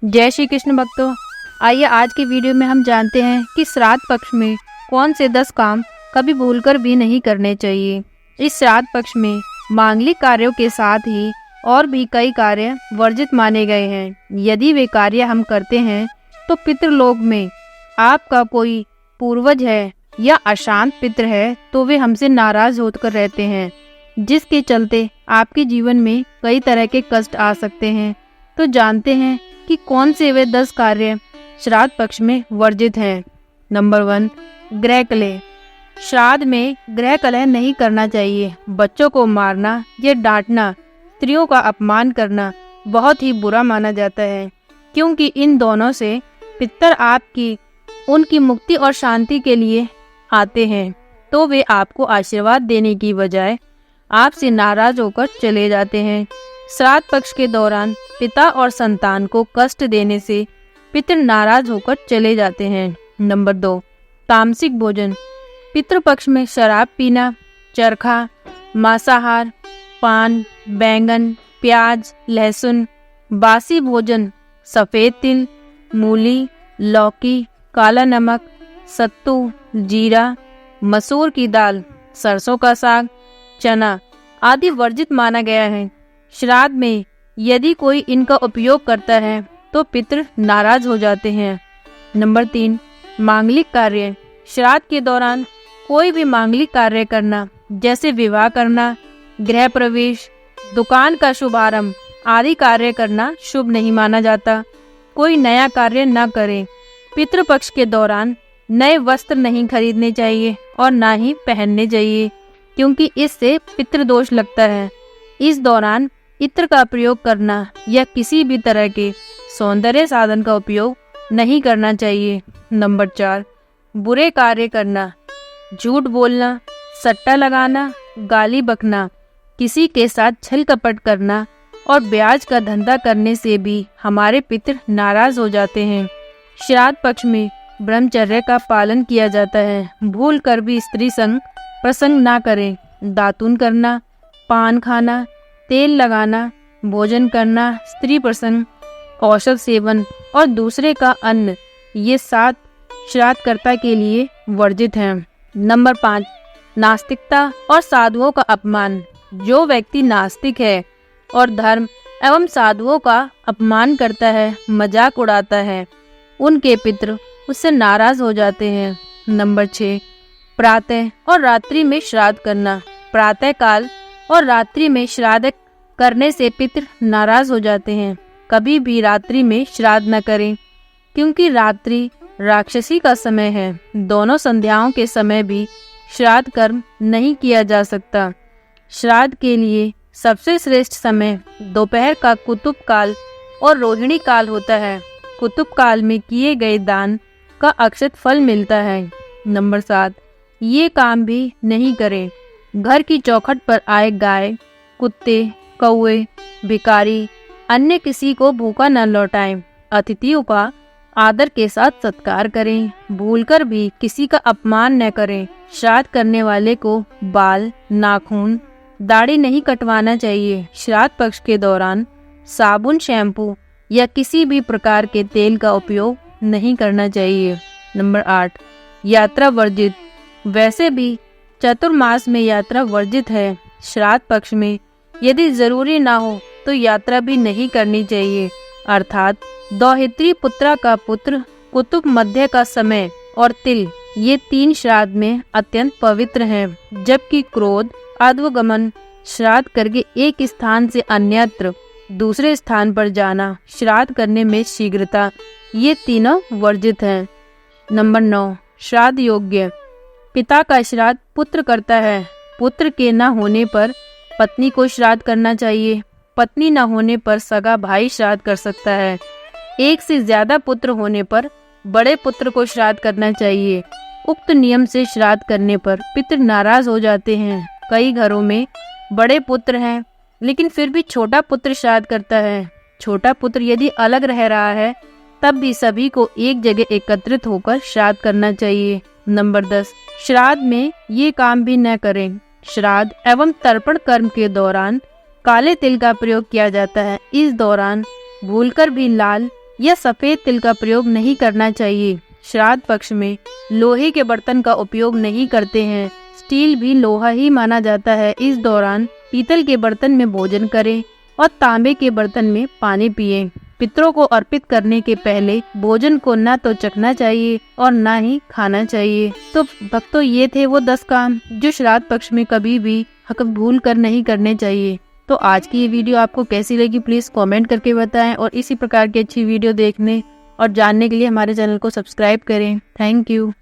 जय श्री कृष्ण भक्तों, आइए आज की वीडियो में हम जानते हैं कि श्राद्ध पक्ष में कौन से 10 काम कभी भूलकर भी नहीं करने चाहिए। इस श्राद्ध पक्ष में मांगलिक कार्यों के साथ ही और भी कई कार्य वर्जित माने गए हैं। यदि वे कार्य हम करते हैं तो पितृलोक में आपका कोई पूर्वज है या अशांत पितृ है तो वे हमसे नाराज होकर रहते हैं, जिसके चलते आपके जीवन में कई तरह के कष्ट आ सकते हैं। तो जानते हैं कि कौन से वे 10 कार्य श्राद्ध पक्ष में वर्जित हैं। नंबर 1, गृह कलह। श्राद्ध में गृह कलह नहीं करना चाहिए। बच्चों को मारना या डांटना, स्त्रियों का अपमान करना बहुत ही बुरा माना जाता है, क्योंकि इन दोनों से पितर आपकी उनकी मुक्ति और शांति के लिए आते हैं, तो वे आपको आशीर्वाद देने की बजाय आपसे नाराज होकर चले जाते हैं। श्राद्ध पक्ष के दौरान पिता और संतान को कष्ट देने से पितृ नाराज होकर चले जाते हैं। नंबर 2, तामसिक भोजन। पितृपक्ष में शराब पीना, चरखा, मांसाहार, पान, बैंगन, प्याज, लहसुन, बासी भोजन, सफ़ेद तिल, मूली, लौकी, काला नमक, सत्तू, जीरा, मसूर की दाल, सरसों का साग, चना आदि वर्जित माना गया है। श्राद्ध में यदि कोई इनका उपयोग करता है तो पितृ नाराज हो जाते हैं। नंबर 3, मांगलिक कार्य। श्राद्ध के दौरान कोई भी मांगलिक कार्य करना, जैसे विवाह करना, गृह प्रवेश, दुकान का शुभारंभ आदि कार्य करना शुभ नहीं माना जाता। कोई नया कार्य न करें। पितृपक्ष के दौरान नए वस्त्र नहीं खरीदने चाहिए और ना ही पहनने चाहिए, क्योंकि इससे पितृदोष लगता है। इस दौरान इत्र का प्रयोग करना या किसी भी तरह के सौंदर्य साधन का उपयोग नहीं करना चाहिए। नंबर 4, बुरे कार्य करना। झूठ बोलना, सट्टा लगाना, गाली बकना, किसी के साथ छल कपट करना और ब्याज का धंधा करने से भी हमारे पितृ नाराज हो जाते हैं। श्राद्ध पक्ष में ब्रह्मचर्य का पालन किया जाता है। भूल कर भी स्त्री संग प्रसंग ना करें। दातून करना, पान खाना, तेल लगाना, भोजन करना, स्त्री प्रसंग, औषध सेवन और दूसरे का अन्न, ये 7 श्राद्धकर्ता के लिए वर्जित हैं। नंबर 5, नास्तिकता और साधुओं का अपमान। जो व्यक्ति नास्तिक है और धर्म एवं साधुओं का अपमान करता है, मजाक उड़ाता है, उनके पितृ उससे नाराज हो जाते हैं। नंबर 6, प्रातः और रात्रि में श्राद्ध करना। प्रातः काल और रात्रि में श्राद्ध करने से पितृ नाराज हो जाते हैं। कभी भी रात्रि में श्राद्ध न करें, क्योंकि रात्रि राक्षसी का समय है। दोनों संध्याओं के समय भी श्राद्ध कर्म नहीं किया जा सकता। श्राद्ध के लिए सबसे श्रेष्ठ समय दोपहर का कुतुब काल और रोहिणी काल होता है। कुतुब काल में किए गए दान का अक्षत फल मिलता है। नंबर 7, ये काम भी नहीं करें। घर की चौखट पर आए गाय, कुत्ते, कौवे, भिखारी, अन्य किसी को भूखा न लौटाएं। अतिथियों का आदर के साथ सत्कार करें। भूलकर भी किसी का अपमान न करें। श्राद्ध करने वाले को बाल, नाखून, दाढ़ी नहीं कटवाना चाहिए। श्राद्ध पक्ष के दौरान साबुन, शैम्पू या किसी भी प्रकार के तेल का उपयोग नहीं करना चाहिए। नंबर 8, यात्रा वर्जित। वैसे भी चतुर्मास में यात्रा वर्जित है। श्राद्ध पक्ष में यदि जरूरी ना हो तो यात्रा भी नहीं करनी चाहिए। अर्थात दौहित्री, पुत्रा का पुत्र, कुतुब मध्य का समय और तिल, ये 3 श्राद्ध में अत्यंत पवित्र हैं। जबकि क्रोध, अध्वगमन, श्राद्ध करके एक स्थान से अन्यत्र दूसरे स्थान पर जाना, श्राद्ध करने में शीघ्रता, ये तीनों वर्जित हैं। नंबर 9, श्राद्ध योग्य। पिता का श्राद्ध पुत्र करता है। पुत्र के न होने पर पत्नी को श्राद्ध करना चाहिए। पत्नी न होने पर सगा भाई श्राद्ध कर सकता है। एक से ज्यादा पुत्र होने पर बड़े पुत्र को श्राद्ध करना चाहिए। उक्त नियम से श्राद्ध करने पर पितृ नाराज हो जाते हैं। कई घरों में बड़े पुत्र हैं, लेकिन फिर भी छोटा पुत्र श्राद्ध करता है। छोटा पुत्र यदि अलग रह रहा है तब भी सभी को एक जगह एकत्रित होकर श्राद्ध करना चाहिए। नंबर 10, श्राद्ध में ये काम भी न करें। श्राद्ध एवं तर्पण कर्म के दौरान काले तिल का प्रयोग किया जाता है। इस दौरान भूलकर भी लाल या सफेद तिल का प्रयोग नहीं करना चाहिए। श्राद्ध पक्ष में लोहे के बर्तन का उपयोग नहीं करते हैं। स्टील भी लोहा ही माना जाता है। इस दौरान पीतल के बर्तन में भोजन करें और तांबे के बर्तन में पानी पिएं। पितरों को अर्पित करने के पहले भोजन को न तो चखना चाहिए और न ही खाना चाहिए। तो भक्तों, ये थे वो 10 काम जो श्राद्ध पक्ष में कभी भी भूल कर नहीं करने चाहिए। तो आज की ये वीडियो आपको कैसी लगी प्लीज कमेंट करके बताएं और इसी प्रकार की अच्छी वीडियो देखने और जानने के लिए हमारे चैनल को सब्सक्राइब करें। Thank you.